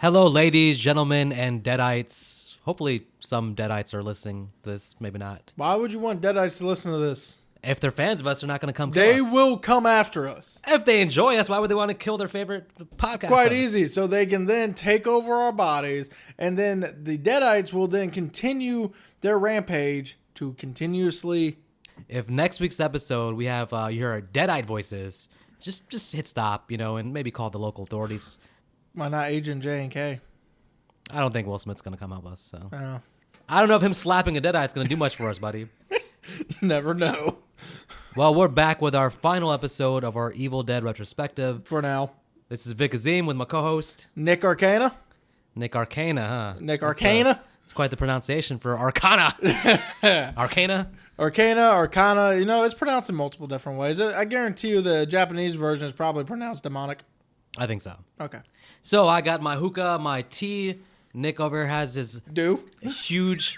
Hello, ladies, gentlemen, and Deadites. Hopefully some Deadites are listening to this, maybe not. Why would you want Deadites to listen to this? If they're fans of us, they're not going to come kill They us. will come after us. If they enjoy us, why would they want to kill their favorite podcast Quite hosts? easy. So they can then take over our bodies, and then the Deadites will then continue their rampage to continuously... If next week's episode we have your Deadite voices, just hit stop, and maybe call the local authorities. Why not Agent J and K? I don't think Will Smith's going to come help us. So Oh. I don't know if him slapping a Deadite's going to do much for us, buddy. You never know. Well, we're back with our final episode of our Evil Dead retrospective. For now. This is Vic Azim with my co-host, Nick Arcana? Nick Arcana, huh? Nick Arcana? It's quite the pronunciation for Arcana. Arcana? Arcana. It's pronounced in multiple different ways. I guarantee you the Japanese version is probably pronounced demonic. I think so. Okay. So I got my hookah, my tea. Nick over here has his huge,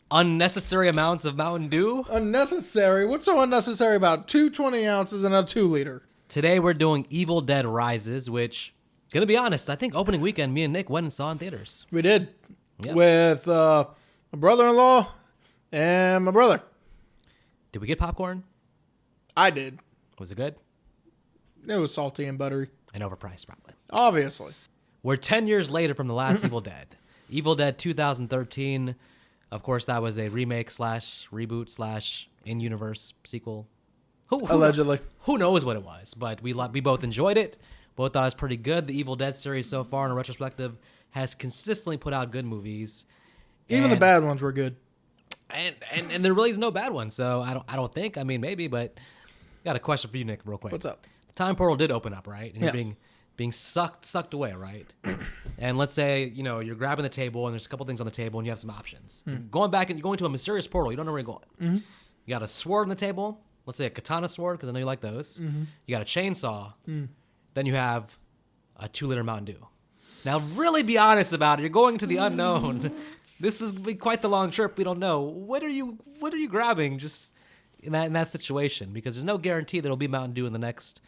unnecessary amounts of Mountain Dew. Unnecessary? What's so unnecessary about 220 ounces and a 2-liter? Today we're doing Evil Dead Rises, which, gonna be honest, I think opening weekend, me and Nick went and saw in theaters. We did. Yep. With my brother-in-law and my brother. Did we get popcorn? I did. Was it good? It was salty and buttery. And overpriced, probably. Obviously. We're 10 years later from the last Evil Dead. Evil Dead 2013. Of course, that was a remake / reboot / in-universe sequel. Allegedly. Who knows what it was, but we both enjoyed it. Both thought it was pretty good. The Evil Dead series so far in a retrospective has consistently put out good movies. Even the bad ones were good. And there really is no bad one, so I don't think. I mean, maybe, but got a question for you, Nick, real quick. What's up? The time portal did open up, right? And Yeah. you're being sucked away, right? And let's say, you're grabbing the table and there's a couple things on the table and you have some options. Going back and you're going to a mysterious portal. You don't know where you're going. You got a sword on the table. Let's say a katana sword, because I know you like those. You got a chainsaw. Then you have a 2-liter Mountain Dew. Now, really be honest about it. You're going to the unknown. This is quite the long trip. We don't know. What are you grabbing just in that situation? Because there's no guarantee there'll be Mountain Dew in the next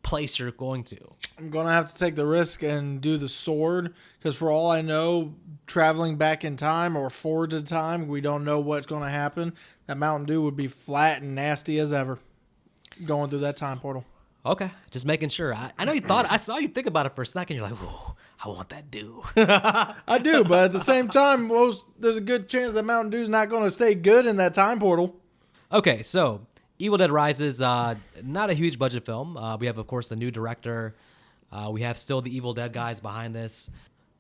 place you're going to. I'm going to have to take the risk and do the sword, because for all I know, traveling back in time or forward to time, we don't know what's going to happen. That Mountain Dew would be flat and nasty as ever going through that time portal. Okay, just making sure. I know you thought, I saw you think about it for a second. You're like, whoa, I want that Dew. I do, but at the same time, there's a good chance that Mountain Dew's not going to stay good in that time portal. Okay, so Evil Dead Rises, not a huge budget film. We have, of course, the new director. We have still the Evil Dead guys behind this.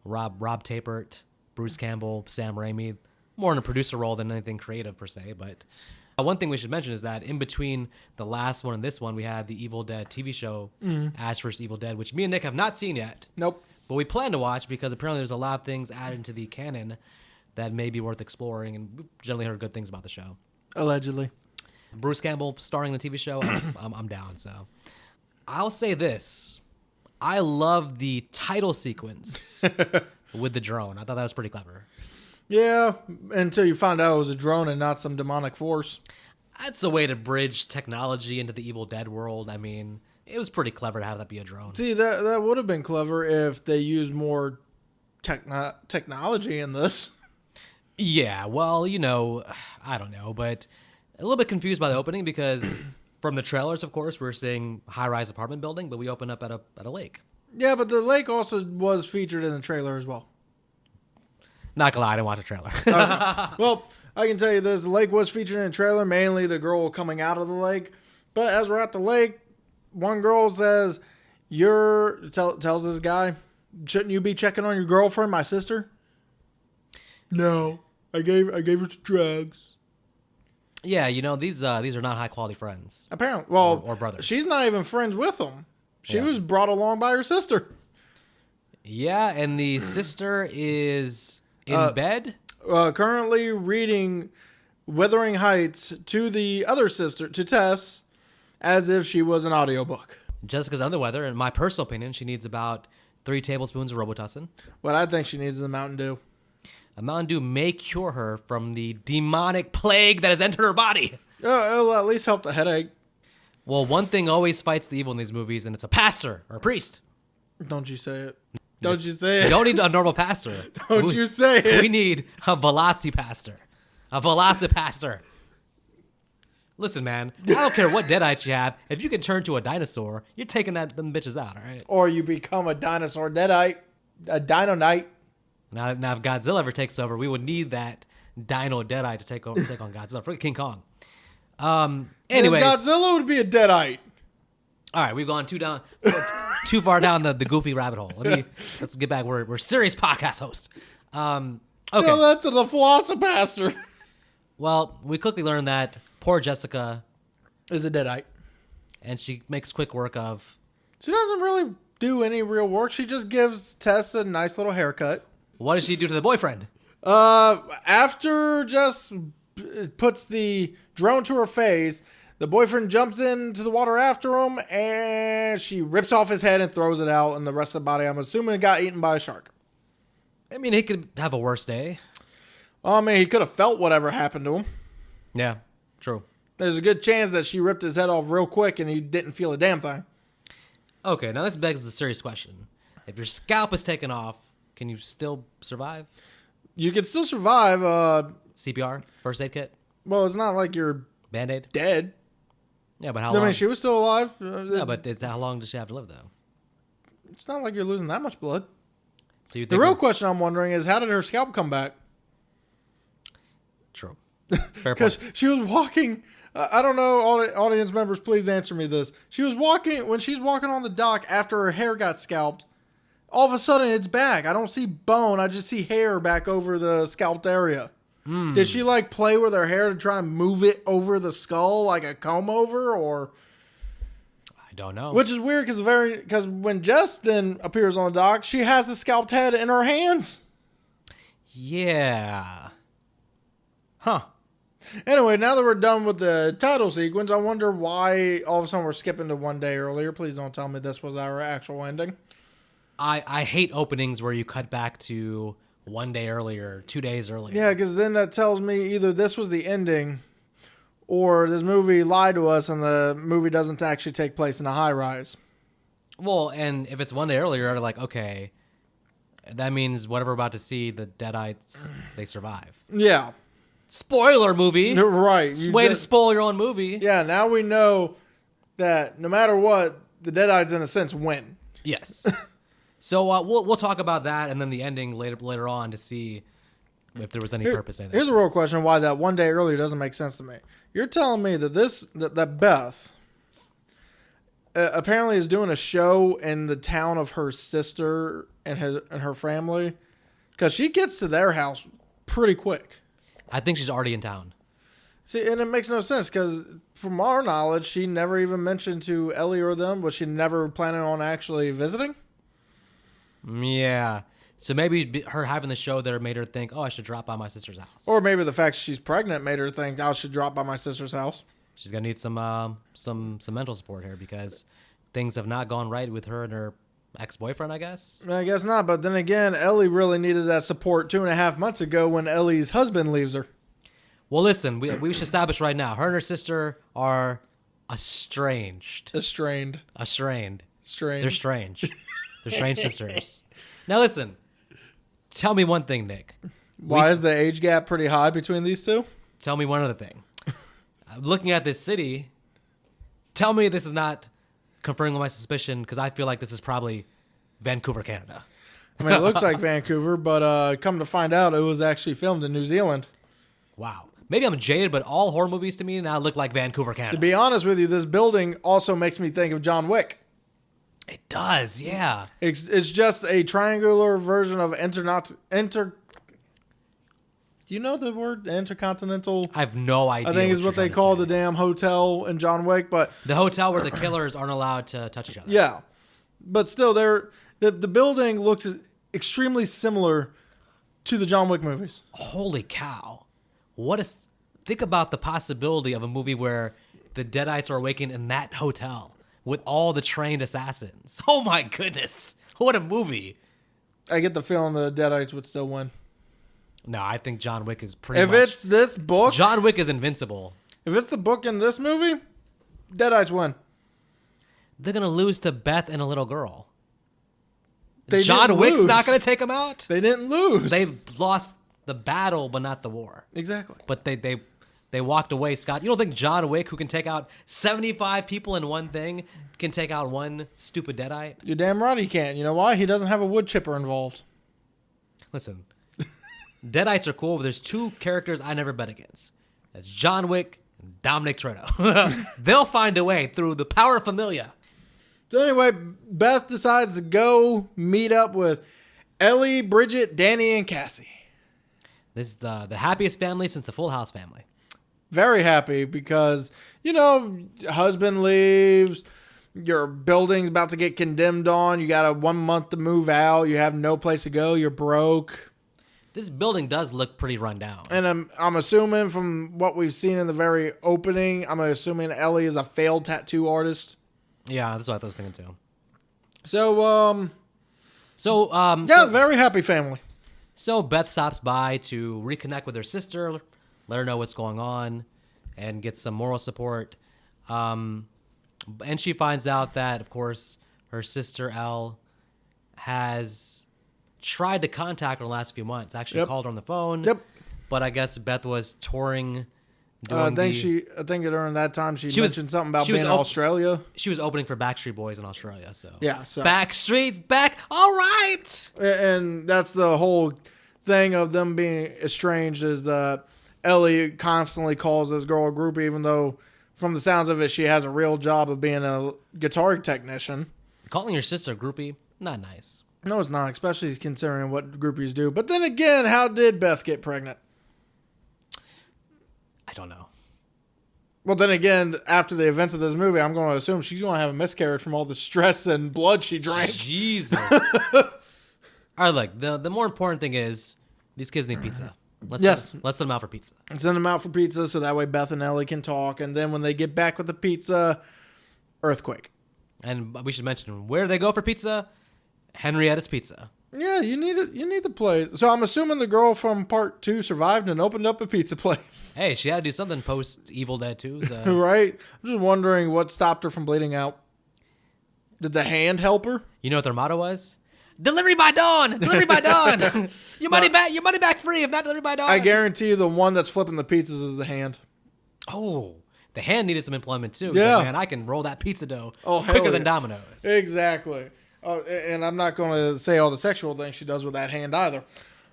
Rob Tapert, Bruce Campbell, Sam Raimi. More in a producer role than anything creative, per se. But one thing we should mention is that in between the last one and this one, we had the Evil Dead TV show, Ash vs. Evil Dead, which me and Nick have not seen yet. Nope. But we plan to watch because apparently there's a lot of things added to the canon that may be worth exploring. And we've generally heard good things about the show. Allegedly. Bruce Campbell starring in the TV show, I'm down. So I'll say this. I love the title sequence with the drone. I thought that was pretty clever. Yeah, until you find out it was a drone and not some demonic force. That's a way to bridge technology into the Evil Dead world. I mean, it was pretty clever to have that be a drone. See, that would have been clever if they used more technology in this. Yeah, well, I don't know, but a little bit confused by the opening because from the trailers, of course, we're seeing high-rise apartment building, but we open up at a lake. Yeah, but the lake also was featured in the trailer as well. Not gonna lie, I didn't watch the trailer. Well, I can tell you this. The lake was featured in the trailer, mainly the girl coming out of the lake. But as we're at the lake, one girl says, tells this guy, shouldn't you be checking on your girlfriend, my sister? No, I gave her some drugs. Yeah, these are not high-quality friends. Apparently. Well, or brothers. She's not even friends with them. She Yeah. was brought along by her sister. Yeah, and the sister is in bed? Currently reading Wuthering Heights to the other sister, to Tess, as if she was an audiobook. Jessica's under the weather. In my personal opinion, she needs about 3 tablespoons of Robitussin. What I think she needs is a Mountain Dew. A Mountain Dew may cure her from the demonic plague that has entered her body. It'll at least help the headache. Well, one thing always fights the evil in these movies, and it's a pastor or a priest. Don't you say it. Don't you say it. We don't need a normal pastor. Don't you say it. We need a velocipastor. A velocipastor. Listen, man, I don't care what Deadites you have. If you can turn to a dinosaur, you're taking them bitches out, all right? Or you become a dinosaur Deadite. A Dino Knight. Now, if Godzilla ever takes over, we would need that Dino Deadite to take on Godzilla. Forget King Kong. Anyways, Then Godzilla would be a Deadite. all right, we've gone too far down the goofy rabbit hole. Let's get back. We're serious podcast host. Okay. Tell that to the Velocipaster. Well, we quickly learned that poor Jessica Is a Deadite. and she makes quick work of. She doesn't really do any real work. She just gives Tess a nice little haircut. What does she do to the boyfriend? After Jess puts the drone to her face, the boyfriend jumps into the water after him, and she rips off his head and throws it out, and the rest of the body, I'm assuming, got eaten by a shark. I mean, he could have a worse day. I mean, he could have felt whatever happened to him. Yeah, true. There's a good chance that she ripped his head off real quick, and he didn't feel a damn thing. Okay, now this begs a serious question. If your scalp is taken off, can you still survive? You could still survive. CPR? First aid kit? Well, it's not like you're Band-aid? dead. Yeah, but how I long? mean, she was still alive. Yeah, but how long does she have to live, though? It's not like you're losing that much blood. So you The think real question I'm wondering is, how did her scalp come back? True. Fair Because point. she was walking. I don't know, audience members, please answer me this. She was walking, when she's walking on the dock after her hair got scalped, all of a sudden it's back. I don't see bone. I just see hair back over the scalped area. Did she like play with her hair to try and move it over the skull like a comb over, or? I don't know. Which is weird because when Jess then appears on the dock, she has the scalped head in her hands. Yeah. Huh. Anyway, now that we're done with the title sequence, I wonder why all of a sudden we're skipping to one day earlier. Please don't tell me this was our actual ending. I hate openings where you cut back to 1 day earlier, 2 days earlier. Yeah, because then that tells me either this was the ending or this movie lied to us and the movie doesn't actually take place in a high rise. Well, and if it's 1 day earlier, I'm like, okay, that means whatever we're about to see, the Deadites, they survive. Yeah. Spoiler movie. You're right. Way to spoil your own movie. Yeah, now we know that no matter what, the Deadites in a sense win. Yes. So we'll talk about that and then the ending later on to see if there was any purpose in it. Here's a real question: why that 1 day earlier doesn't make sense to me. You're telling me that that Beth apparently is doing a show in the town of her sister and her family, because she gets to their house pretty quick. I think she's already in town. See, and it makes no sense because from our knowledge, she never even mentioned to Ellie or them, was she never planning on actually visiting? Yeah. So maybe her having the show there made her think, oh, I should drop by my sister's house. Or maybe the fact she's pregnant made her think, I should drop by my sister's house. She's gonna need some mental support here because things have not gone right with her and her ex-boyfriend, I guess. I guess not, but then again, Ellie really needed that support 2.5 months ago when Ellie's husband leaves her. Well, listen, we should establish right now, her and her sister are estranged. Strained. Strange. Strange. They're strange. They're strange sisters. Now listen, tell me one thing, Nick. Why is the age gap pretty high between these two? Tell me one other thing. Looking at this city, tell me this is not confirming my suspicion, because I feel like this is probably Vancouver, Canada. I mean, it looks like Vancouver, but come to find out, it was actually filmed in New Zealand. Wow. Maybe I'm jaded, but all horror movies to me now look like Vancouver, Canada. To be honest with you, this building also makes me think of John Wick. It does, yeah. It's just a triangular version of Do you know the word intercontinental? I have no idea. I think is what they call the damn hotel in John Wick, but the hotel where the killers aren't allowed to touch each other. yeah, but still, the building looks extremely similar to the John Wick movies. Holy cow! Think about the possibility of a movie where the Deadites are awakened in that hotel with all the trained assassins. Oh my goodness! What a movie! I get the feeling the Deadites would still win. No, I think John Wick is pretty If much... it's this book... John Wick is invincible. If it's the book in this movie, Deadites win. They're going to lose to Beth and a little girl. John Wick's not going to take them out? They didn't lose. They lost the battle, but not the war. Exactly. But they walked away, Scott. You don't think John Wick, who can take out 75 people in one thing, can take out one stupid Deadite? You're damn right he can't. You know why? He doesn't have a wood chipper involved. Listen, Deadites are cool, but there's two characters I never bet against. That's John Wick and Dominic Toretto. They'll find a way through the power of familia. So anyway, Beth decides to go meet up with Ellie, Bridget, Danny, and Cassie. This is the happiest family since the Full House family. Very happy because, husband leaves, your building's about to get condemned on, you got 1 month to move out, you have no place to go, you're broke. This building does look pretty run down. And I'm assuming from what we've seen in the very opening, I'm assuming Ellie is a failed tattoo artist. Yeah, that's what I was thinking too. So, very happy family. So Beth stops by to reconnect with her sister, let her know what's going on, and get some moral support. And she finds out that, of course, her sister Elle has tried to contact her in the last few months. Actually called her on the phone. Yep. But I guess Beth was touring. I think during that time she mentioned something about being in Australia. She was opening for Backstreet Boys in Australia. So Backstreet's back. All right. And that's the whole thing of them being estranged is that Ellie constantly calls this girl a groupie, even though from the sounds of it, she has a real job of being a guitar technician. Calling your sister a groupie, not nice. No, it's not, especially considering what groupies do. But then again, how did Beth get pregnant? I don't know. Well, then again, after the events of this movie, I'm going to assume she's going to have a miscarriage from all the stress and blood she drank. Jesus. All right, look, the more important thing is these kids need pizza. Let's send them out for pizza. Send them out for pizza so that way Beth and Ellie can talk. And then when they get back with the pizza, earthquake. And we should mention, where do they go for pizza? Henrietta's Pizza. Yeah, you need the place. So I'm assuming the girl from part 2 survived and opened up a pizza place. Hey, she had to do something post Evil Dead 2. So. Right? I'm just wondering what stopped her from bleeding out. Did the hand help her? You know what their motto was? Delivery by dawn! Delivery by dawn! Your money back free if not delivery by dawn. I guarantee you the one that's flipping the pizzas is the hand. Oh, the hand needed some employment too. Yeah. Like, man, I can roll that pizza dough quicker than Domino's. Exactly. And I'm not going to say all the sexual things she does with that hand either.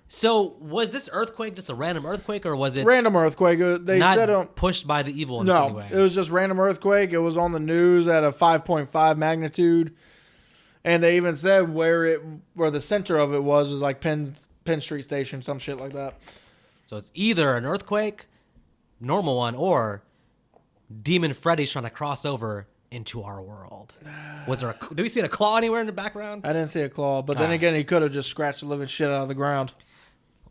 So was this earthquake just a random earthquake, or was it random earthquake? They not said pushed by the evil in no, any way? It was just random earthquake. It was on the news at a 5.5 magnitude, and they even said where the center of it was like Penn Street Station, some shit like that. So it's either an earthquake, normal one, or Demon Freddy's trying to cross over into our world. Was there do we see a claw anywhere in the background? I didn't see a claw, but then again, he could have just scratched the living shit out of the ground.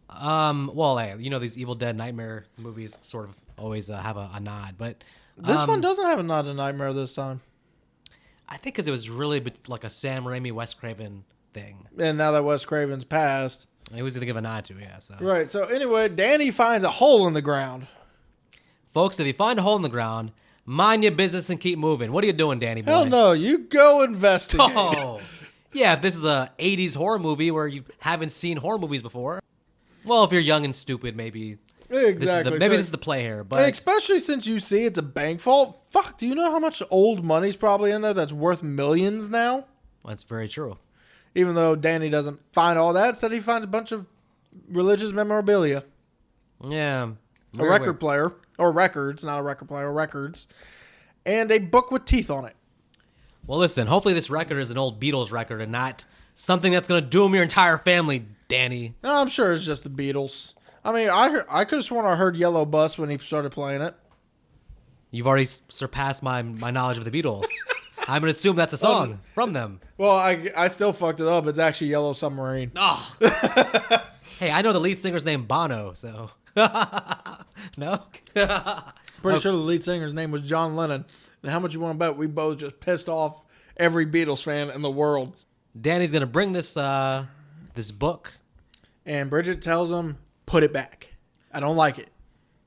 Well, hey, these Evil Dead Nightmare movies sort of always have a nod, but this one doesn't have a nod to Nightmare this time. I think because it was really like a Sam Raimi, Wes Craven thing. And now that Wes Craven's passed, it was going to give a nod to, yeah. So. Right, so anyway, Danny finds a hole in the ground. Folks, if you find a hole in the ground, mind your business and keep moving. What are you doing, Danny boy? Hell no, you go investigate. Oh, yeah, if this is a 80s horror movie where you haven't seen horror movies before. Well, if you're young and stupid, maybe exactly. This is the play here. But especially since you see it's a bank vault. Fuck, do you know how much old money's probably in there that's worth millions now? That's very true. Even though Danny doesn't find all that, instead he finds a bunch of religious memorabilia. Yeah. A record player. Or records, not a record player, records. And a book with teeth on it. Well, listen, hopefully this record is an old Beatles record and not something that's going to doom your entire family, Danny. No, I'm sure it's just the Beatles. I mean, I could have sworn I heard Yellow Bus when he started playing it. You've already surpassed my knowledge of the Beatles. I'm going to assume that's a song from them. Well, I still fucked it up. It's actually Yellow Submarine. Oh. Hey, I know the lead singer's name Bono, so... No? Pretty sure the lead singer's name was John Lennon. And how much you want to bet we both just pissed off every Beatles fan in the world. Danny's going to bring this book. And Bridget tells him, put it back. I don't like it.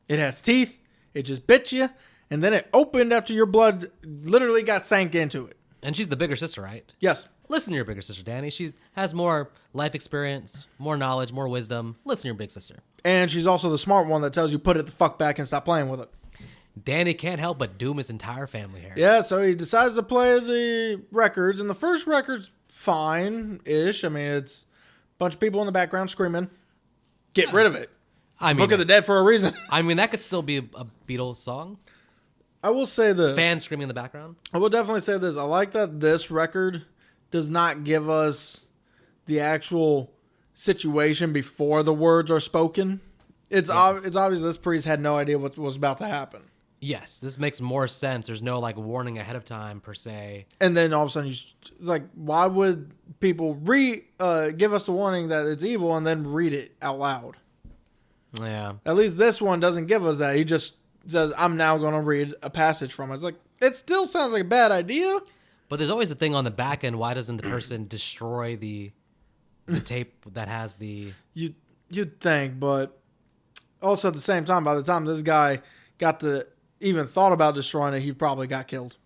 It has teeth. It just bit you. And then it opened after your blood literally got sank into it. And she's the bigger sister, right? Yes. Listen to your bigger sister, Danny. She has more life experience, more knowledge, more wisdom. Listen to your big sister. And she's also the smart one that tells you put it the fuck back and stop playing with it. Danny can't help but doom his entire family here. Yeah, so he decides to play the records, and the first record's fine-ish. I mean, it's a bunch of people in the background screaming. Get rid of it. Book of the Dead for a reason. I mean, that could still be a Beatles song. I will say this. Fans screaming in the background. I will definitely say this. I like that this record does not give us the actual situation before the words are spoken. It's obvious this priest had no idea what was about to happen. Yes, this makes more sense. There's no like warning ahead of time per se. And then all of a sudden, it's like, why would people give us the warning that it's evil and then read it out loud? Yeah. At least this one doesn't give us that. He just says, I'm now going to read a passage from it. It's like, it still sounds like a bad idea. But there's always a thing on the back end. Why doesn't the person destroy the tape that has the... You'd think, but also at the same time, by the time this guy even thought about destroying it, he probably got killed.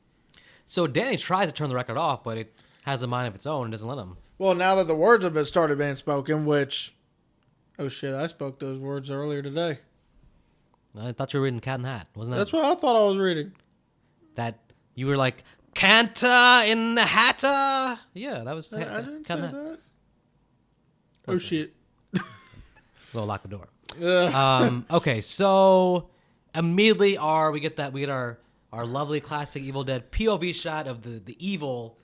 So Danny tries to turn the record off, but it has a mind of its own and doesn't let him. Well, now that the words have started being spoken, which... Oh shit, I spoke those words earlier today. I thought you were reading Cat in the Hat. Wasn't that? That's what I thought I was reading. That you were like, Canta in the Hatta. Yeah, that was. I didn't say that. Oh Listen. shit. We'll lock the door. Ugh. Okay, so immediately we get our lovely classic Evil Dead POV shot of the evil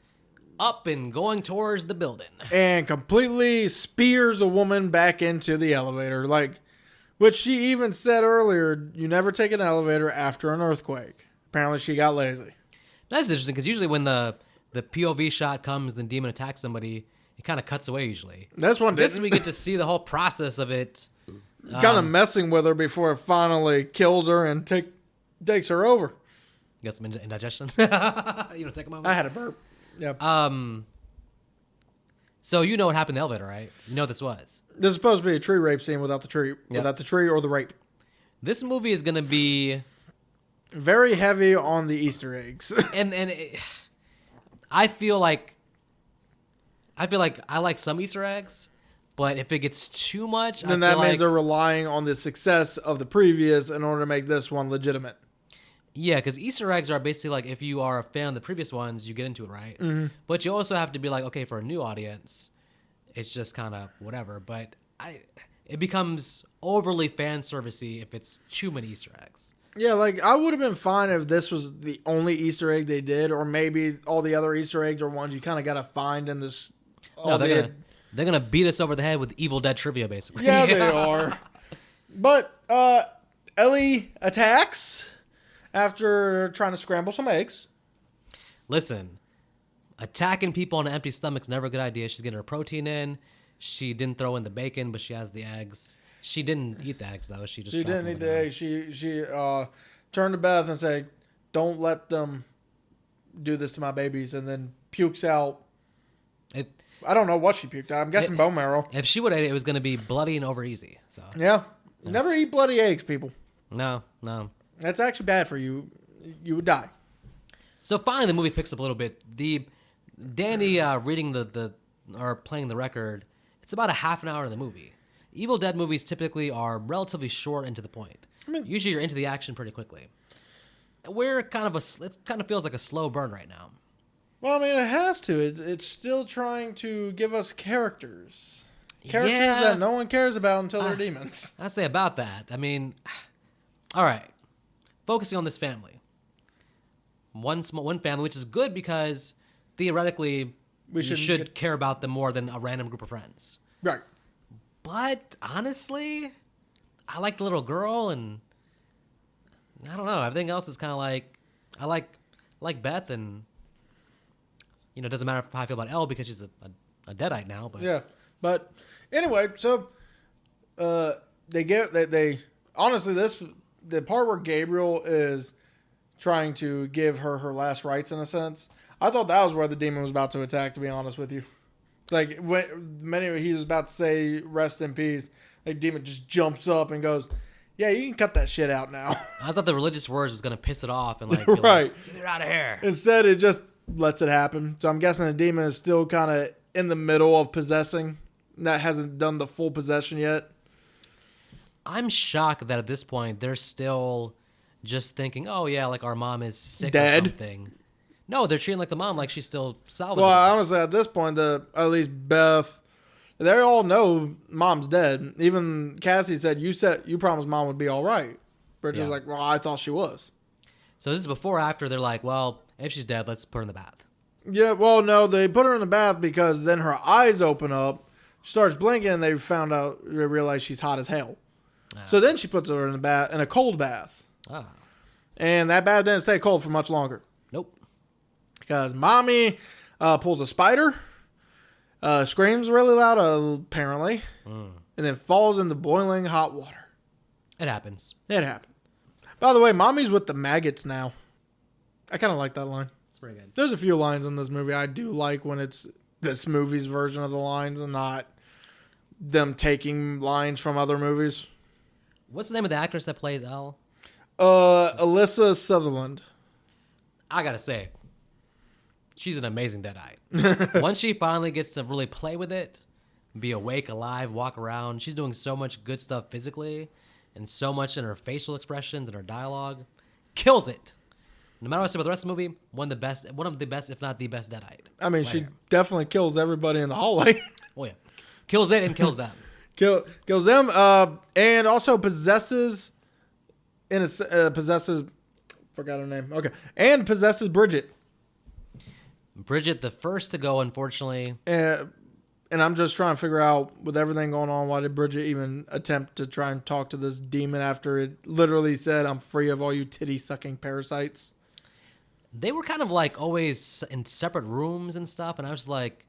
up and going towards the building. And completely spears a woman back into the elevator. Like, which she even said earlier, you never take an elevator after an earthquake. Apparently she got lazy. That's interesting because usually when the POV shot comes, the demon attacks somebody, it kind of cuts away usually. This one didn't. This we get to see the whole process of it. Kind of messing with her before it finally kills her and takes her over. You got some indigestion? You want to take a moment? I had a burp. Yep. So you know what happened in the elevator, right? You know what this was. This is supposed to be a tree rape scene without the tree. Yep. Without the tree or the rape. This movie is going to be... very heavy on the Easter eggs. I feel like I like some Easter eggs, but if it gets too much, then that means they're relying on the success of the previous in order to make this one legitimate. Yeah, because Easter eggs are basically like if you are a fan of the previous ones, you get into it, right? Mm-hmm. But you also have to be like, okay, for a new audience, it's just kind of whatever. But it becomes overly fan servicey if it's too many Easter eggs. Yeah, like I would have been fine if this was the only Easter egg they did, or maybe all the other Easter eggs are ones you kind of got to find in this. No, they're gonna beat us over the head with Evil Dead trivia, basically. Yeah, they are. But Ellie attacks after trying to scramble some eggs. Listen, attacking people on an empty stomach's never a good idea. She's getting her protein in. She didn't throw in the bacon, but she has the eggs. She didn't eat the eggs though. She didn't eat the eggs. She turned to Beth and said, "Don't let them do this to my babies," and then pukes out. I don't know what she puked out. I'm guessing bone marrow. If she would have ate it, it was going to be bloody and over easy. So yeah, never eat bloody eggs, people. No. That's actually bad for you. You would die. So finally, the movie picks up a little bit. Danny reading or playing the record. It's about a half an hour in the movie. Evil Dead movies typically are relatively short and to the point. I mean, usually you're into the action pretty quickly. It kind of feels like a slow burn right now. Well, I mean, it has to. It's still trying to give us characters. That no one cares about until they're demons. I say about that. I mean, all right. Focusing on this family. One family, which is good because theoretically we should care about them more than a random group of friends. Right. But honestly, I like the little girl, and I don't know. Everything else is kind of like I like Beth, and it doesn't matter how I feel about Elle because she's a Deadite now. But yeah, but anyway, so they honestly the part where Gabriel is trying to give her last rites in a sense. I thought that was where the demon was about to attack. To be honest with you. Like, when he was about to say, rest in peace, like, demon just jumps up and goes, yeah, you can cut that shit out now. I thought the religious words was going to piss it off and, like, right. Get it out of here. Instead, it just lets it happen. So I'm guessing the demon is still kind of in the middle of possessing. That hasn't done the full possession yet. I'm shocked that at this point they're still just thinking, oh yeah, like our mom is sick Dead? or something. No, they're treating like the mom like she's still salvageable. Well, honestly, at this point, at least Beth, they all know mom's dead. Even Cassie said you promised mom would be all right. Bridget's Yeah. like, well, I thought she was. So this is before or after they're like, well, if she's dead, let's put her in the bath. Yeah, well, no, they put her in the bath because then her eyes open up, she starts blinking, and they realize she's hot as hell. So then she puts her in a cold bath. Ah. And that bath didn't stay cold for much longer. Nope. Because mommy pulls a spider, screams really loud, apparently, and then falls into boiling hot water. It happens. It happened. By the way, mommy's with the maggots now. I kind of like that line. It's pretty good. There's a few lines in this movie I do like when it's this movie's version of the lines and not them taking lines from other movies. What's the name of the actress that plays Elle? Alyssa Sutherland. I gotta say, she's an amazing Deadite. Once she finally gets to really play with it, be awake, alive, walk around, she's doing so much good stuff physically and so much in her facial expressions and her dialogue. Kills it. No matter what I say about the rest of the movie, one of the best, if not the best Deadite. I mean, she definitely kills everybody in the hallway. Oh yeah. Kills it and kills them. Kills them, and also possesses, forgot her name. Okay, and possesses Bridget. Bridget, the first to go, unfortunately. And I'm just trying to figure out, with everything going on, why did Bridget even attempt to try and talk to this demon after it literally said, "I'm free of all you titty-sucking parasites"? They were kind of like always in separate rooms and stuff, and I was like,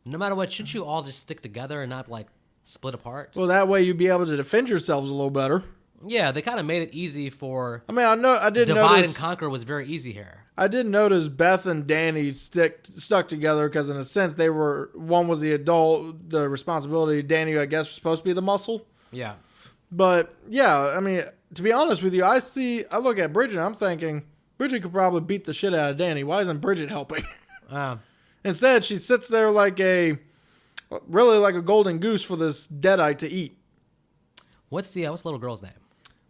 no matter what, shouldn't you all just stick together and not like split apart? Well, that way you'd be able to defend yourselves a little better. Yeah, they kind of made it easy for. I mean, I did divide notice, and conquer was very easy here. I did notice Beth and Danny stuck together because, in a sense, one was the adult, the responsibility. Danny, I guess, was supposed to be the muscle. Yeah. But yeah, I mean, to be honest with you, I look at Bridget, and I'm thinking Bridget could probably beat the shit out of Danny. Why isn't Bridget helping? Instead, she sits there like a golden goose for this Deadite to eat. What's the little girl's name?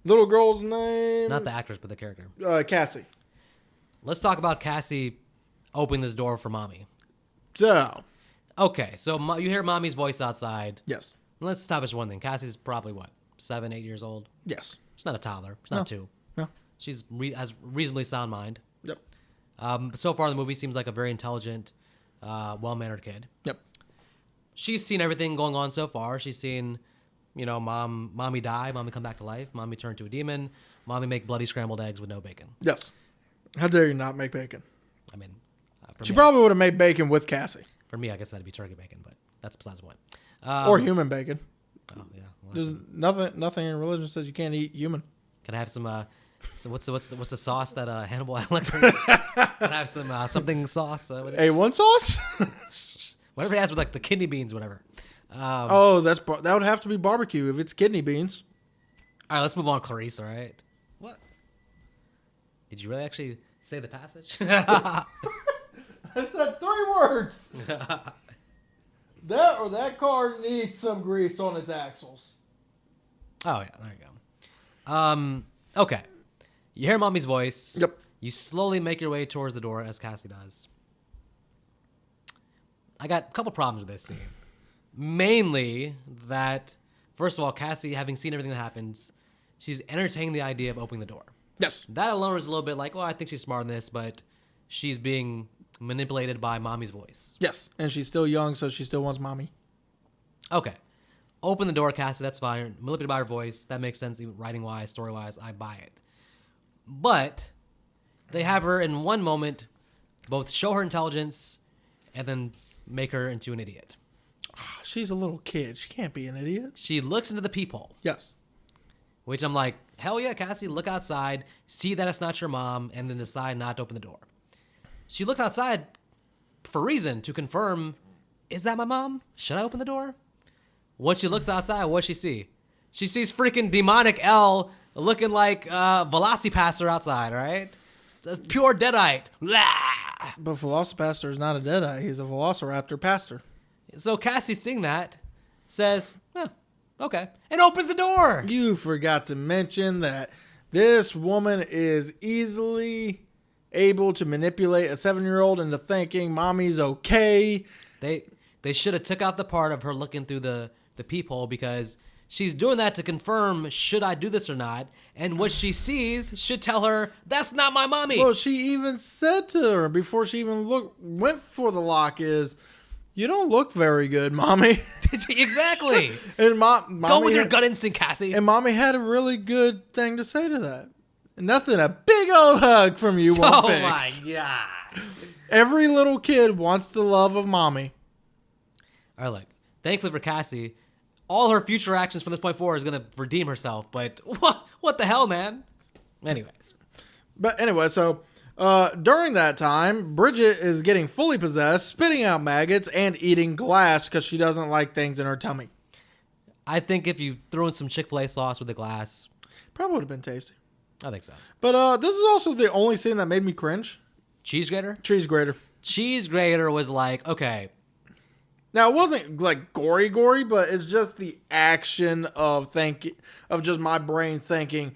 Little girl's name? Not the actress, but the character. Cassie. Let's talk about Cassie opening this door for Mommy. So. Okay, so you hear Mommy's voice outside. Yes. Let's establish one thing. Cassie's probably, 7, 8 years old? Yes. She's not a toddler. She's not 2. No. She's has reasonably sound mind. Yep. So far, the movie seems like a very intelligent, well-mannered kid. Yep. She's seen everything going on so far. She's seen, mommy die, mommy come back to life, mommy turn to a demon, mommy make bloody scrambled eggs with no bacon. Yes. How dare you not make bacon? I mean, she probably would have made bacon with Cassie. For me, I guess that'd be turkey bacon, but that's besides the point. Or human bacon. Oh yeah. Well, There's nothing in religion says you can't eat human. Can I have some? So what's the sauce that Hannibal Lecter? Can I have some something sauce? A1 sauce? Whatever he has with like the kidney beans, whatever. That would have to be barbecue if it's kidney beans. All right, let's move on, Clarice. All right. What? Did you really actually say the passage? I said 3 words. That car needs some grease on its axles. Oh yeah, there you go. Okay. You hear Mommy's voice. Yep. You slowly make your way towards the door, as Cassie does. I got a couple problems with this scene. Mainly that, first of all, Cassie, having seen everything that happens, she's entertaining the idea of opening the door. Yes. That alone is a little bit like, well, I think she's smart in this, but she's being manipulated by Mommy's voice. Yes. And she's still young, so she still wants mommy. Okay. Open the door, Cassie, that's fine. Manipulated by her voice, that makes sense, writing-wise, story-wise, I buy it. But they have her in one moment both show her intelligence and then make her into an idiot. She's a little kid. She can't be an idiot. She looks into the peephole. Yes. Which I'm like, hell yeah, Cassie, look outside, see that it's not your mom, and then decide not to open the door. She looks outside for reason to confirm, is that my mom? Should I open the door? Once she looks outside, what does she see? She sees freaking demonic Elle looking like Velocipasser outside, right? The pure Deadite. Blah! But Velocipaster is not a Deadite. He's a Velociraptor pastor. So Cassie, seeing that, says, okay, and opens the door. You forgot to mention that this woman is easily able to manipulate a 7-year-old into thinking mommy's okay. They should have took out the part of her looking through the peephole, because she's doing that to confirm, should I do this or not? And what she sees should tell her, that's not my mommy. Well, she even said to her before she even went for the lock is, you don't look very good, mommy. Exactly. And go with your gut instinct, Cassie. And mommy had a really good thing to say to that. Nothing a big old hug from you won't fix. My God. Every little kid wants the love of mommy. All right, look. Thankfully for Cassie, all her future actions from this point forward is going to redeem herself. But what the hell, man? Anyways. But anyway, so during that time, Bridget is getting fully possessed, spitting out maggots, and eating glass because she doesn't like things in her tummy. I think if you threw in some Chick-fil-A sauce with the glass, probably would have been tasty. I think so. But this is also the only scene that made me cringe. Cheese grater? Cheese grater. Cheese grater was like, okay. Now, it wasn't like gory, but it's just the action of just my brain thinking,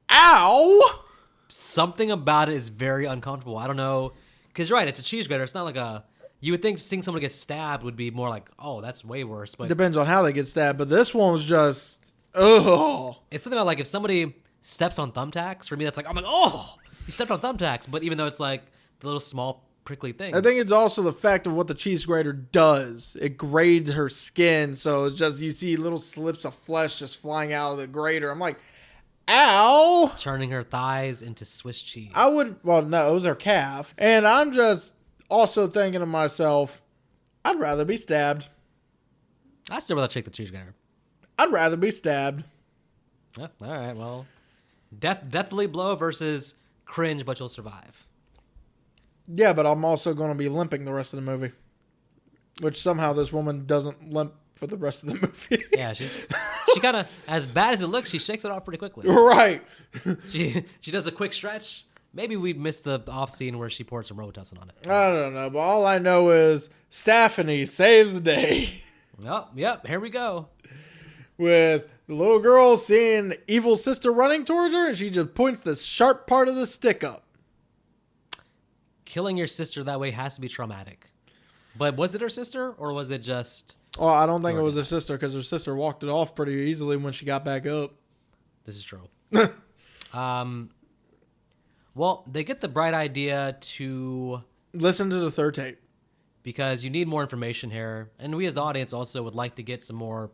ow! Something about it is very uncomfortable. I don't know. Because you're right, it's a cheese grater. It's not like you would think seeing someone get stabbed would be more like, oh, that's way worse. But depends on how they get stabbed. But this one was just, ugh. It's something about like if somebody steps on thumbtacks, for me, that's like, I'm like, oh, he stepped on thumbtacks. But even though it's like the little small prickly things. I think it's also the fact of what the cheese grater does. It grades her skin. So it's just, you see little slips of flesh just flying out of the grater. I'm like, ow! Turning her thighs into Swiss cheese. No, it was her calf. And I'm just also thinking to myself, I'd rather be stabbed. I still rather take the cheese grater. I'd rather be stabbed. Yeah, all right, well, deathly blow versus cringe, but you'll survive. Yeah, but I'm also going to be limping the rest of the movie. Which somehow this woman doesn't limp for the rest of the movie. Yeah, she kind of, as bad as it looks, she shakes it off pretty quickly. Right. She does a quick stretch. Maybe we missed the off scene where she poured some Robitussin on it. I don't know, but all I know is Stephanie saves the day. Yep, here we go. With the little girl seeing evil sister running towards her, and she just points the sharp part of the stick up. Killing your sister that way has to be traumatic. But was it her sister, or was it just... Oh, I don't think it was her sister, because her sister walked it off pretty easily when she got back up. This is true. Well, they get the bright idea to... listen to the third tape. Because you need more information here. And we as the audience also would like to get some more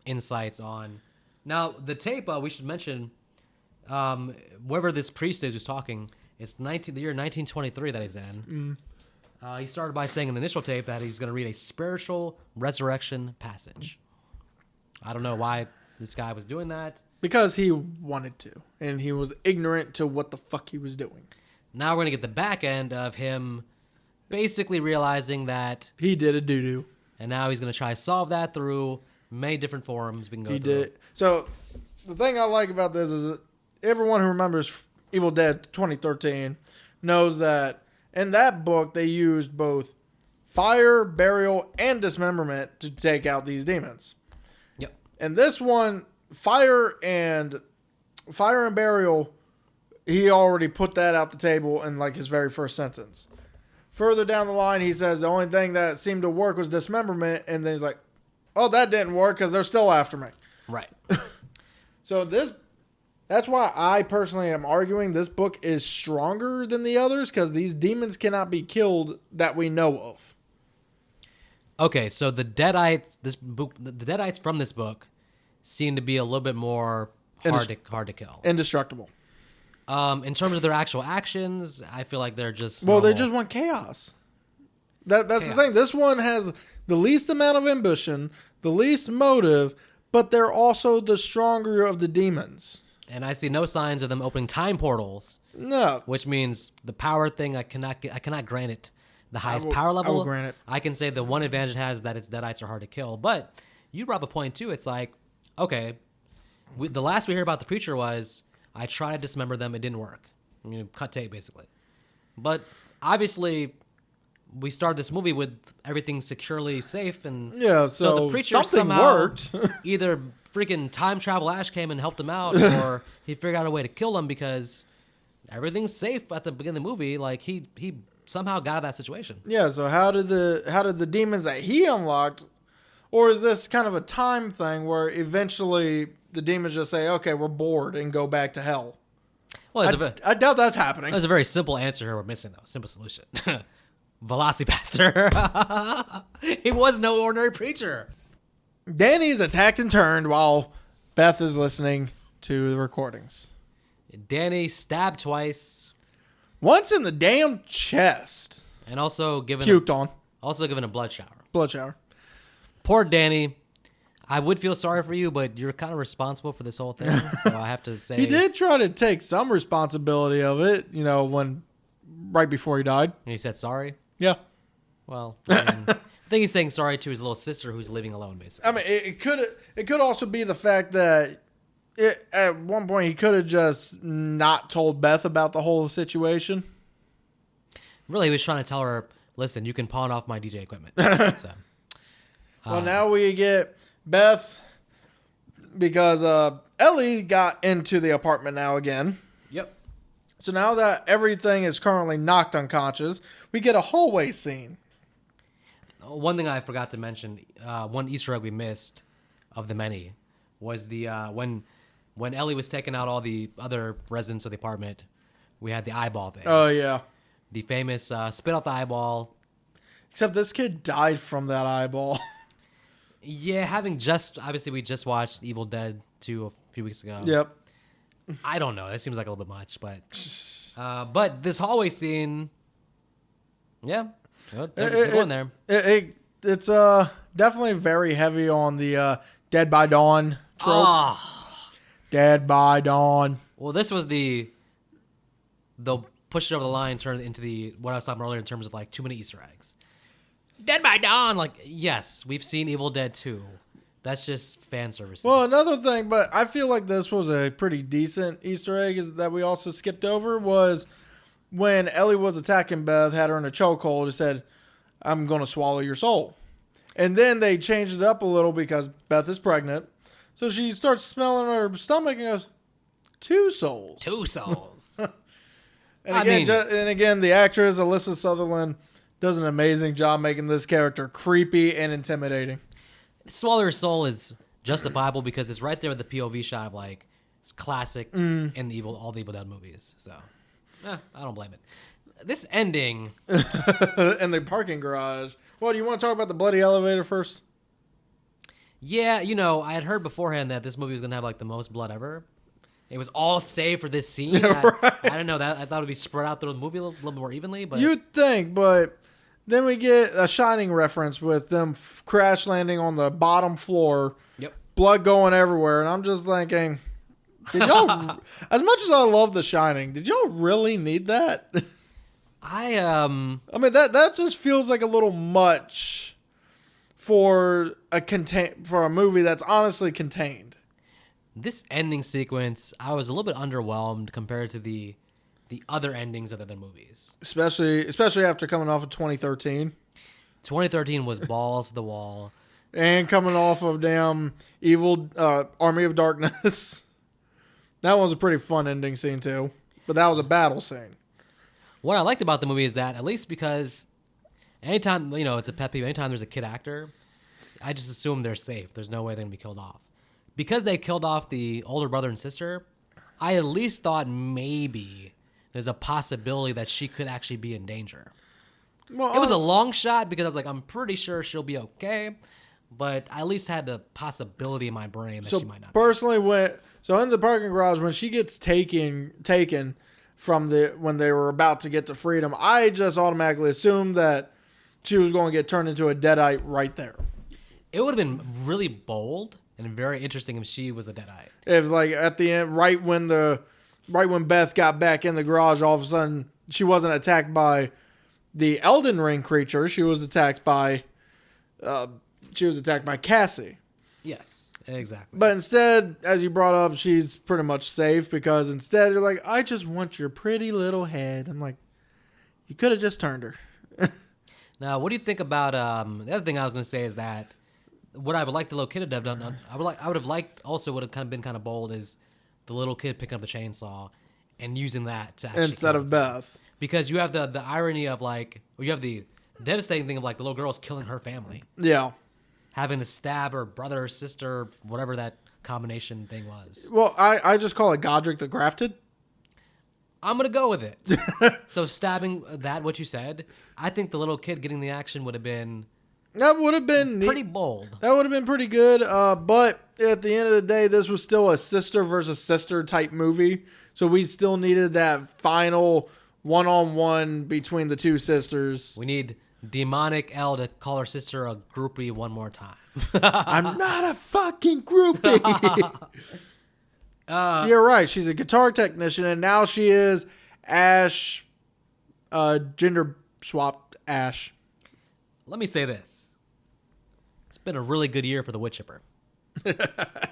insights on... Now, the tape, we should mention, whoever this priest is who's talking, it's the year 1923 that he's in. He started by saying in the initial tape that he's going to read a spiritual resurrection passage. I don't know why this guy was doing that. Because he wanted to. And he was ignorant to what the fuck he was doing. Now we're going to get the back end of him basically realizing that... he did a doo-doo. And now he's going to try to solve that through many different forums we can go through. He did. So, the thing I like about this is that everyone who remembers Evil Dead 2013 knows that in that book they used both fire, burial, and dismemberment to take out these demons. Yep. And this one, fire and burial, he already put that out the table in like his very first sentence. Further down the line, he says the only thing that seemed to work was dismemberment, and then he's like, oh, that didn't work because they're still after me. Right. So that's why I personally am arguing this book is stronger than the others, because these demons cannot be killed that we know of. Okay, so the Deadites, the Deadites from this book seem to be a little bit more hard to kill. Indestructible. In terms of their actual actions, I feel like they're just... Well, they just want chaos. That's chaos. The thing. This one has the least amount of ambition, the least motive, but they're also the stronger of the demons. And I see no signs of them opening time portals. No. Which means the power thing, I cannot grant it the highest power level. I will grant it. I can say the one advantage it has is that its Deadites are hard to kill. But you brought up a point too. It's like, okay, the last we heard about the preacher was, I tried to dismember them, it didn't work. Cut tape, basically. But obviously we started this movie with everything securely safe, and Yeah, so the preacher something somehow worked. either freaking time travel Ash came and helped him out, or he figured out a way to kill him because everything's safe at the beginning of the movie. Like he somehow got out of that situation. Yeah, so how did the demons that he unlocked, or is this kind of a time thing where eventually the demons just say, "Okay, we're bored," and go back to hell? Well, I doubt that's happening. there's a very simple answer here we're missing, though. Simple solution. Velocipaster. He was no ordinary preacher. Danny's attacked and turned while Beth is listening to the recordings. Danny stabbed twice. Once in the damn chest. And also given Puked on. Also given a blood shower. Blood shower. Poor Danny. I would feel sorry for you, but you're kind of responsible for this whole thing. So I have to say. He did try to take some responsibility of it, right before he died. And he said sorry. Yeah. Well, I think he's saying sorry to his little sister who's living alone, basically. I mean, it could also be the fact that at one point he could have just not told Beth about the whole situation. Really, he was trying to tell her, listen, you can pawn off my DJ equipment. So, Well, now we get Beth because Ellie got into the apartment now again. yep. So now that everything is currently knocked unconscious, we get a hallway scene. One thing I forgot to mention, one Easter egg we missed of the many was the when Ellie was taking out all the other residents of the apartment, we had the eyeball thing. Oh, yeah. The famous spit out the eyeball. Except this kid died from that eyeball. Yeah, obviously we just watched Evil Dead 2 a few weeks ago. Yep. I don't know. That seems like a little bit much, but this hallway scene, yeah, they're going there. It's definitely very heavy on the Dead by Dawn trope. Ah. Dead by Dawn. Well, this was they'll push it over the line, turn it into what I was talking about earlier in terms of like too many Easter eggs. Dead by Dawn, like, yes, we've seen Evil Dead 2. That's just fan service. Well, another thing, but I feel like this was a pretty decent Easter egg is that we also skipped over was when Ellie was attacking Beth, had her in a chokehold, and said, "I'm going to swallow your soul." And then they changed it up a little because Beth is pregnant. So she starts smelling her stomach and goes, "Two souls." 2 souls. And again, the actress Alyssa Sutherland does an amazing job making this character creepy and intimidating. Swallow Your Soul is justifiable because it's right there with the POV shot of like it's classic in all the Evil Dead movies. So, I don't blame it. This ending in the parking garage. Well, do you want to talk about the bloody elevator first? Yeah, I had heard beforehand that this movie was gonna have like the most blood ever. It was all saved for this scene. Yeah, right. I didn't know that. I thought it would be spread out through the movie a little more evenly. But You'd think, but then we get a Shining reference with them crash landing on the bottom floor. Yep. Blood going everywhere, and I'm just thinking, did y'all? As much as I love The Shining, did y'all really need that? I mean that just feels like a little much for a movie that's honestly contained. This ending sequence, I was a little bit underwhelmed compared to the other endings of the other movies. Especially after coming off of 2013. 2013 was balls to the wall. And coming off of damn evil Army of Darkness. That was a pretty fun ending scene too. But that was a battle scene. What I liked about the movie is that, at least because anytime, it's a pet peeve, anytime there's a kid actor, I just assume they're safe. There's no way they're going to be killed off. Because they killed off the older brother and sister, I at least thought maybe there's a possibility that she could actually be in danger. Well, it was a long shot because I was like, I'm pretty sure she'll be okay. But I at least had the possibility in my brain that she might not. Personally, in the parking garage, when she gets taken from when they were about to get to freedom, I just automatically assumed that she was going to get turned into a Deadite right there. It would have been really bold and very interesting if she was a Deadite. If like at the end, right when Beth got back in the garage, all of a sudden she wasn't attacked by the Elden Ring creature. She was attacked by Cassie. Yes, exactly. But instead, as you brought up, she's pretty much safe because instead you're like, I just want your pretty little head. I'm like, You could have just turned her. Now, what do you think about the other thing I was going to say is that what I would like the little kid to have done, I would have liked also would have kind of been kind of bold is the little kid picking up the chainsaw and using that to actually Instead of Beth. because you have the irony of like, or you have the devastating thing of like the little girl's killing her family, Yeah. having to stab her brother or sister, whatever that combination thing was. Well, I just call it Godric the Grafted. I'm gonna go with it. So stabbing that, what you said, I think the little kid getting the action would have been That would have been pretty neat. bold. That would have been pretty good. But at the end of the day, this was still a sister versus sister type movie. So we still needed that final one-on-one between the two sisters. We need demonic L to call her sister a groupie one more time. I'm not a fucking groupie. You're right. She's a guitar technician, and now she is Ash, gender swapped Ash. Let me say this. It's been a really good year for the wood chipper.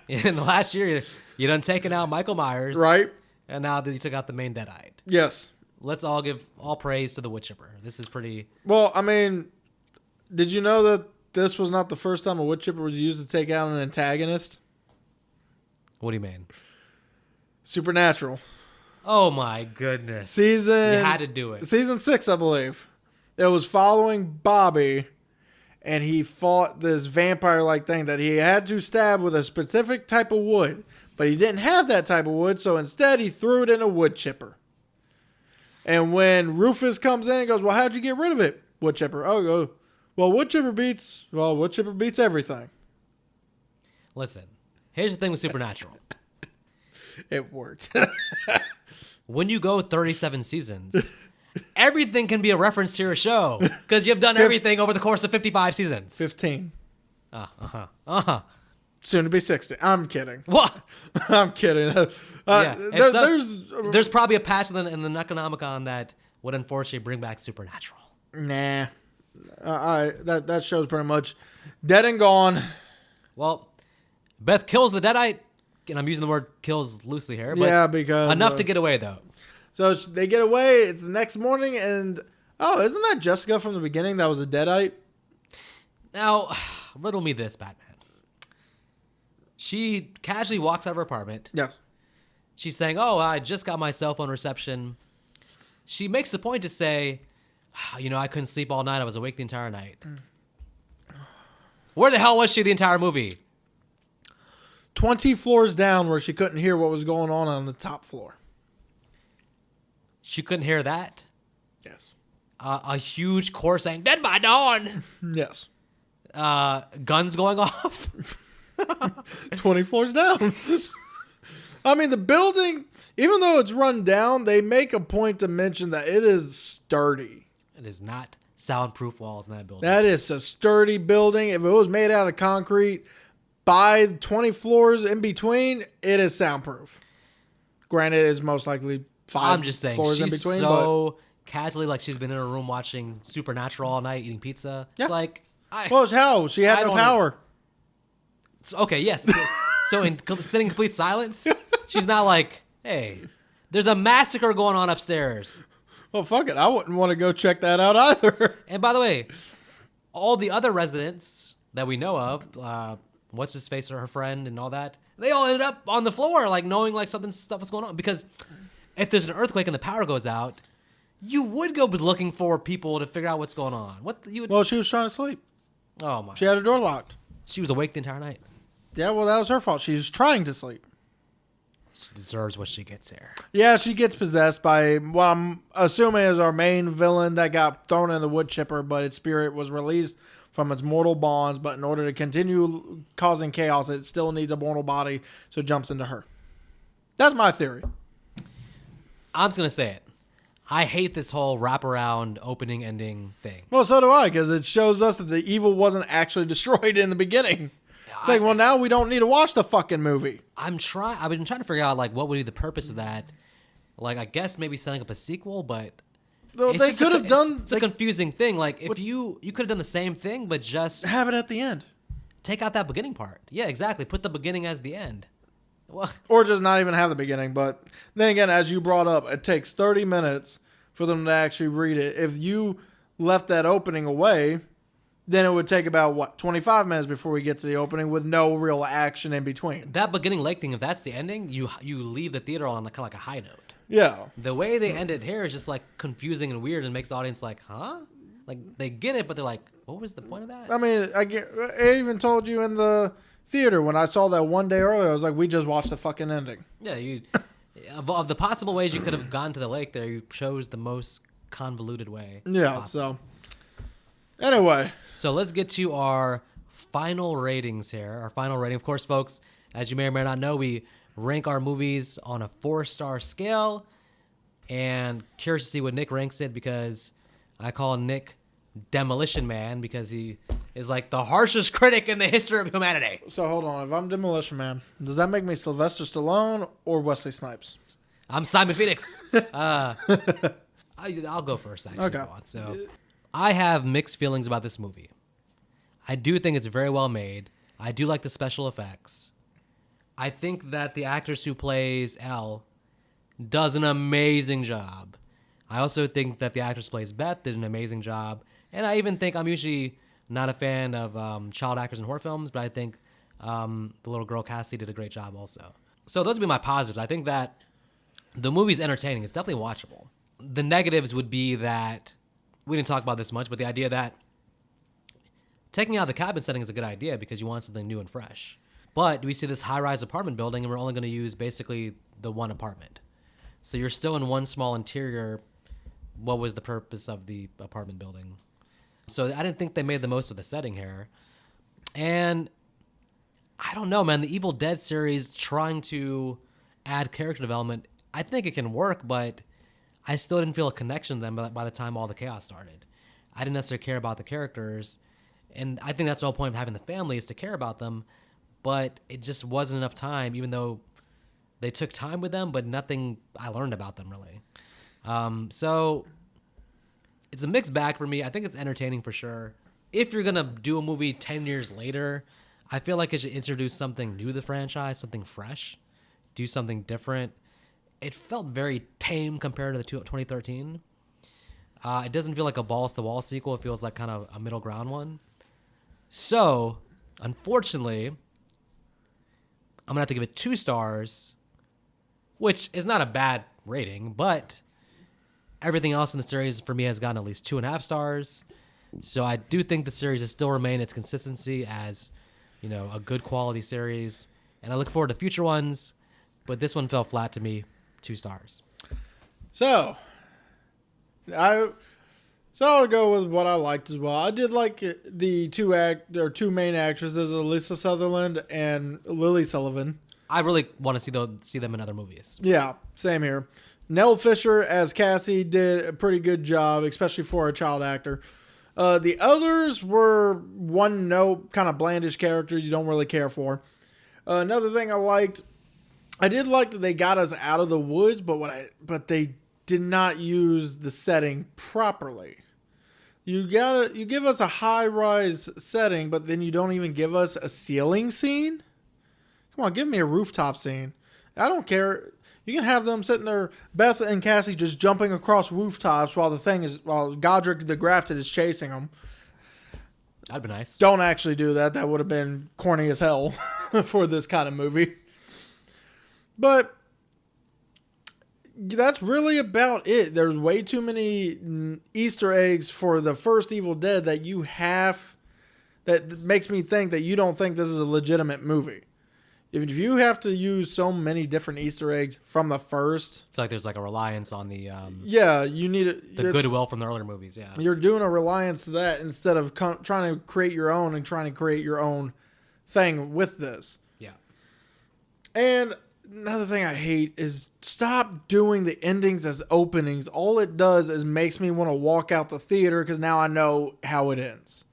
In the last year, you done taken out Michael Myers. Right? And now that you took out the main Deadite. Yes. Let's all give all praise to the wood chipper. This is pretty... Well, I mean, did you know that this was not the first time a wood chipper was used to take out an antagonist? What do you mean? Supernatural. Oh my goodness. You You had to do it. Season 6, I believe. It was following Bobby, and he fought this vampire-like thing that he had to stab with a specific type of wood. But he didn't have that type of wood, so instead he threw it in a wood chipper. And when Rufus comes in and goes, well, how'd you get rid of it? Wood chipper. Oh, wood chipper beats everything. Listen, here's the thing with Supernatural. It worked. When you go 37 seasons, everything can be a reference to your show because you've done everything over the course of 55 seasons. 15. Uh-huh. Soon to be 60. I'm kidding. What? I'm kidding. Yeah, There's probably a patch in the Necronomicon that would unfortunately bring back Supernatural. Nah. That show's pretty much dead and gone. Well, Beth kills the Deadite, and I'm using the word kills loosely here. But Yeah, because enough to get away, though. So they get away. It's the next morning, and isn't that Jessica from the beginning? That was a Deadite. Now, riddle me this, Batman. She casually walks out of her apartment. Yes. She's saying, "Oh, I just got my cell phone reception." She makes the point to say, I couldn't sleep all night. I was awake the entire night. Where the hell was she the entire movie? 20 floors down where she couldn't hear what was going on the top floor. She couldn't hear that? Yes. A huge chorus saying, "Dead by dawn." Yes. Guns going off. 20 floors down. I mean, the building, even though it's run down, they make a point to mention that it is sturdy. It is not soundproof walls in that building. That is a sturdy building. If it was made out of concrete, by 20 floors in between, it is soundproof. Granted, it's most likely 5 I'm just saying, floors she's in between. so casually like she's been in her room watching Supernatural all night, eating pizza. Yeah. It's like... Well, it's how? She had I no don't power. Okay, yes. So in sitting in complete silence, she's not like, "Hey, there's a massacre going on upstairs." Well, fuck it. I wouldn't want to go check that out either. And by the way, all the other residents that we know of, what's his face or her friend and all that, they all ended up on the floor, like knowing like stuff was going on. Because if there's an earthquake and the power goes out, you would go looking for people to figure out what's going on. Well, she was trying to sleep. Oh my! She had her door locked. She was awake the entire night. Yeah, well, that was her fault. She was trying to sleep. She deserves what she gets here. Yeah, she gets possessed by what I'm assuming is our main villain that got thrown in the wood chipper, but its spirit was released from its mortal bonds. But in order to continue causing chaos, it still needs a mortal body, so it jumps into her. That's my theory. I'm just gonna say it. I hate this whole wraparound opening ending thing. Well, so do I, because it shows us that the evil wasn't actually destroyed in the beginning. It's like, well, now we don't need to watch the fucking movie. I've been trying to figure out like what would be the purpose of that. Like, I guess maybe setting up a sequel, but Well, they could have done. It's a confusing thing. Like, if you could have done the same thing, but just have it at the end, take out that beginning part. Yeah, exactly. Put the beginning as the end. Well, or just not even have the beginning. But then again, as you brought up, it takes 30 minutes for them to actually read it. If you left that opening away, then it would take about 25 minutes before we get to the opening with no real action in between. That beginning lake thing, if that's the ending, you leave the theater on kind of like a high note. Yeah. The way they end it here is just like confusing and weird and makes the audience like, huh? Like they get it, but they're like, what was the point of that? I mean, I even told you in the theater when I saw that one day earlier, I was like, we just watched the fucking ending. Yeah, of the possible ways you could have gone to the lake there, you chose the most convoluted way. Yeah, possible. so anyway. So let's get to our final ratings here. Our final rating, of course, folks, as you may or may not know, we rank our movies on a 4-star scale. And curious to see what Nick ranks it, because I call Nick Demolition Man because he is like the harshest critic in the history of humanity. So hold on. If I'm Demolition Man, does that make me Sylvester Stallone or Wesley Snipes? I'm Simon Phoenix. I'll go first, actually. Okay. So I have mixed feelings about this movie. I do think it's very well made. I do like the special effects. I think that the actress who plays Elle does an amazing job. I also think that the actress who plays Beth did an amazing job. And I even think I'm usually not a fan of child actors in horror films, but I think the little girl Cassie did a great job also. So those would be my positives. I think that the movie's entertaining. It's definitely watchable. The negatives would be that, we didn't talk about this much, but the idea that taking out the cabin setting is a good idea because you want something new and fresh. But we see this high-rise apartment building, and we're only going to use basically the one apartment. So you're still in one small interior. What was the purpose of the apartment building? So I didn't think they made the most of the setting here. And I don't know, man. The Evil Dead series trying to add character development, I think it can work, but I still didn't feel a connection to them by the time all the chaos started. I didn't necessarily care about the characters. And I think that's the whole point of having the family, is to care about them. But it just wasn't enough time, even though they took time with them, but nothing I learned about them, really. So it's a mixed bag for me. I think it's entertaining for sure. If you're going to do a movie 10 years later, I feel like it should introduce something new to the franchise, something fresh, do something different. It felt very tame compared to the 2013. It doesn't feel like a balls-to-the-wall sequel. It feels like kind of a middle ground one. So, unfortunately, I'm going to have to give it 2 stars, which is not a bad rating, but everything else in the series for me has gotten at least 2.5 stars. So I do think the series has still remained its consistency as, you know, a good quality series. And I look forward to future ones, but this one fell flat to me, 2 stars. So I'll go with what I liked as well. I did like the two main actresses, Alyssa Sutherland and Lily Sullivan. I really want to see them in other movies. Yeah, same here. Nell Fisher as Cassie did a pretty good job, especially for a child actor. The others were one note, kind of blandish characters you don't really care for. Another thing I did like that they got us out of the woods, but they did not use the setting properly. You give us a high-rise setting, but then you don't even give us a ceiling scene? Come on, give me a rooftop scene. I don't care. You can have them sitting there, Beth and Cassie just jumping across rooftops while Godric the Grafted is chasing them. That'd be nice. Don't actually do that. That would have been corny as hell for this kind of movie. But that's really about it. There's way too many Easter eggs for the first Evil Dead that makes me think that you don't think this is a legitimate movie. If you have to use so many different Easter eggs from the first, I feel like there's like a reliance on the you need the goodwill from the earlier movies. Yeah, you're doing a reliance to that instead of trying to create your own and trying to create your own thing with this. Yeah, and another thing I hate is stop doing the endings as openings. All it does is makes me want to walk out the theater because now I know how it ends.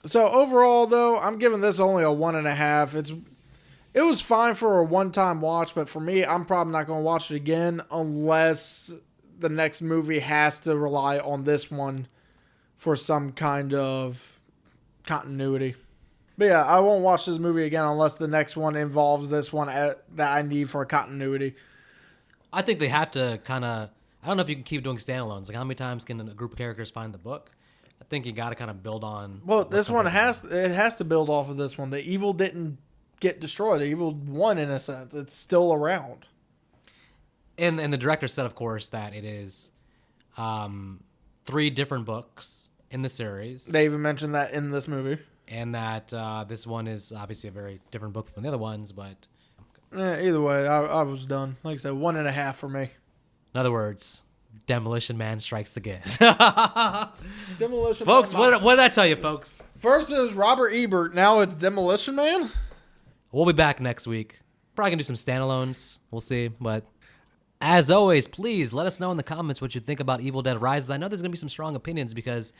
So overall, though, I'm giving this only a 1.5. It was fine for a one-time watch, but for me, I'm probably not going to watch it again unless the next movie has to rely on this one for some kind of continuity. But yeah, I won't watch this movie again unless the next one involves this one that I need for a continuity. I think they have to kind of I don't know if you can keep doing standalones. Like, how many times can a group of characters find the book? I think you got to kind of build on. Well, this one has to build off of this one. The evil didn't get destroyed. The evil won in a sense. It's still around. And the director said, of course, that it is 3 different books in the series. They even mentioned that in this movie. And that this one is obviously a very different book from the other ones, but... Either way, I was done. Like I said, 1.5 for me. In other words, Demolition Man strikes again. Demolition folks, Man. what did I tell you, folks? First it was Robert Ebert. Now it's Demolition Man? We'll be back next week. Probably going to do some standalones. We'll see. But as always, please let us know in the comments what you think about Evil Dead Rises. I know there's going to be some strong opinions because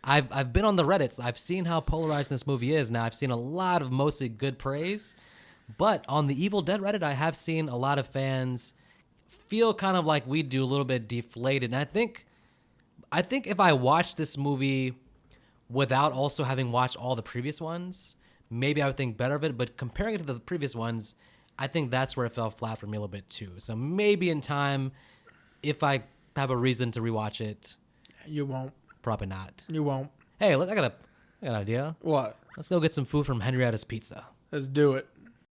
I've been on the Reddits. I've seen how polarizing this movie is. Now, I've seen a lot of mostly good praise. But on the Evil Dead Reddit, I have seen a lot of fans feel kind of like we do, a little bit deflated. And I think if I watched this movie without also having watched all the previous ones, maybe I would think better of it. But comparing it to the previous ones, I think that's where it fell flat for me a little bit too. So maybe in time, if I have a reason to rewatch it. You won't. Probably not. You won't. Hey, I got an idea. What? Let's go get some food from Henrietta's Pizza. Let's do it.